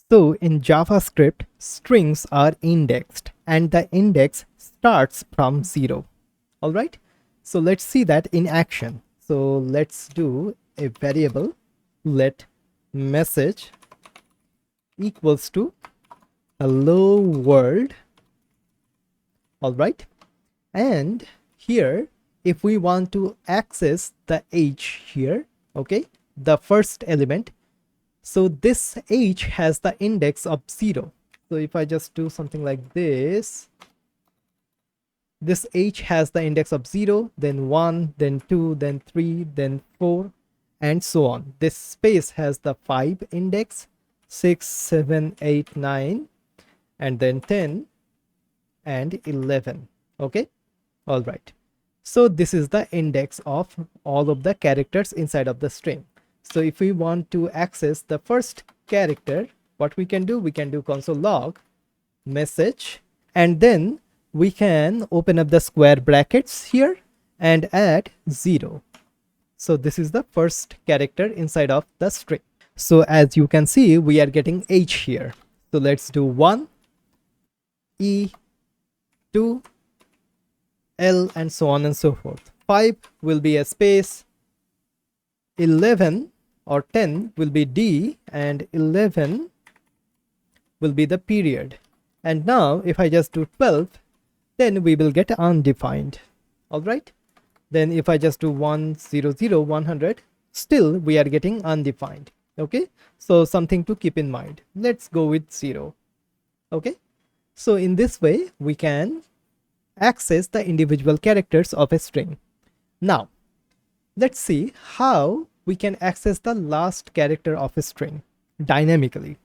So in JavaScript, strings are indexed and the index starts from 0. All right. So let's see that in action. So let's do a variable. Let message equals to hello world. All right. And here, if we want to access the h here, okay, the first element, so this h has the index of 0. So if I just do something like this h has the index of 0, then 1, then 2, then 3, then 4, and so on. This space has the 5 index, 6, 7, 8, 9, and then 10 and 11. Okay. All right. So this is the index of all of the characters inside of the string. So if we want to access the first character, what we can do console log message, and then we can open up the square brackets here and add 0. So this is the first character inside of the string. So as you can see, we are getting h here. So let's do 1, e, 2, L, and so on and so forth. 5 will be a space, 11 or 10 will be D, and 11 will be the period. And now if I just do 12, then we will get undefined. All right. Then if I just do 100, 100, still we are getting undefined. Okay. So something to keep in mind. Let's go with 0. Okay. So in this way, we can access the individual characters of a string. Now, let's see how we can access the last character of a string dynamically.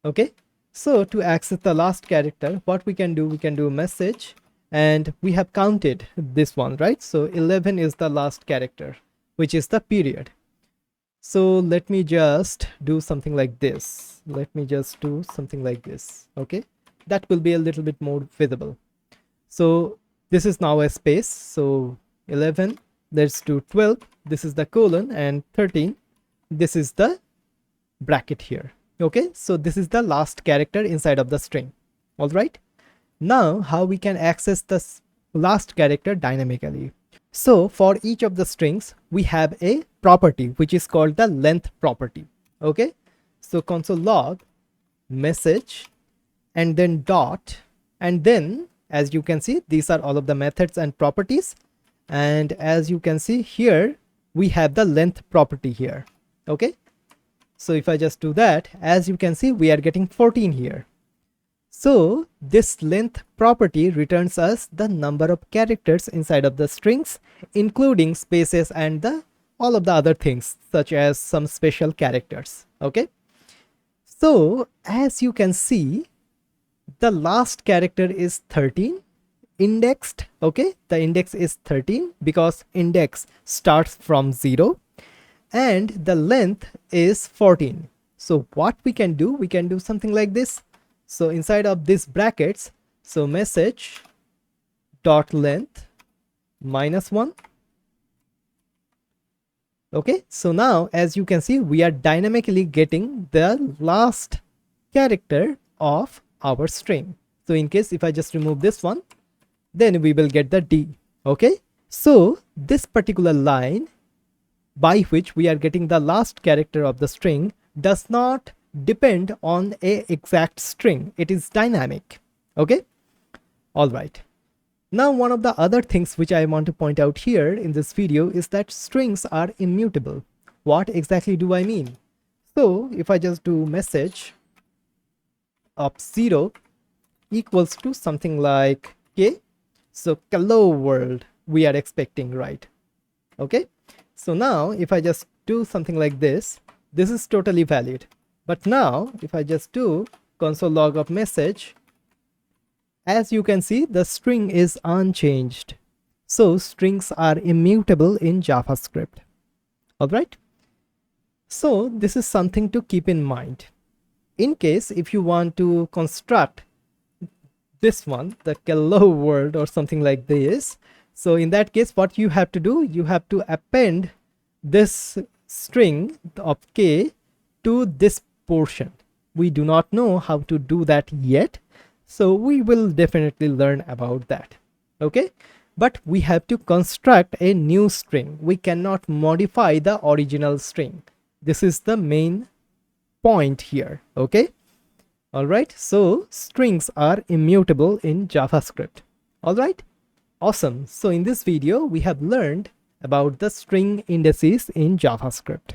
Okay, so to access the last character, what we can do message, and we have counted this one, right? So 11 is the last character, which is the period. So let me just do something like this. Okay, that will be a little bit more visible. So this is now a space. So 11, let's do 12. This is the colon, and 13. This is the bracket here. Okay, so this is the last character inside of the string. All right. Now how we can access the last character dynamically. So for each of the strings, we have a property which is called the length property. Okay, so console log message and then dot, and then as you can see, these are all of the methods and properties. And as you can see here, we have the length property here. Okay, so if I just do that, as you can see, we are getting 14 here. So this length property returns us the number of characters inside of the strings, including spaces and all of the other things, such as some special characters. Okay, so as you can see, the last character is 13 indexed. Okay, the index is 13 because index starts from 0, and the length is 14. So what we can do something like this. So inside of these brackets, so message dot length -1. Okay, so now as you can see, we are dynamically getting the last character of our string. So in case if I just remove this one, then we will get the D. Okay, so this particular line by which we are getting the last character of the string does not depend on a exact string. It is dynamic. Okay, all right. Now one of the other things which I want to point out here in this video is that strings are immutable. What exactly do I mean? So if I just do message of 0 equals to something like k, so hello world we are expecting, right? Okay, so now if I just do something like this, this is totally valid. But now if I just do console log of message, as you can see, the string is unchanged. So strings are immutable in JavaScript. All right, so this is something to keep in mind. In case if you want to construct this one, the hello world or something like this, so in that case, what you have to do, you have to append this string of k to this portion. we do not know how to do that yet. So we will definitely learn about that. Okay, but we have to construct a new string. We cannot modify the original string. This is the main point here. Okay, all right, so strings are immutable in JavaScript. All right, awesome. So in this video we have learned about the string indices in JavaScript.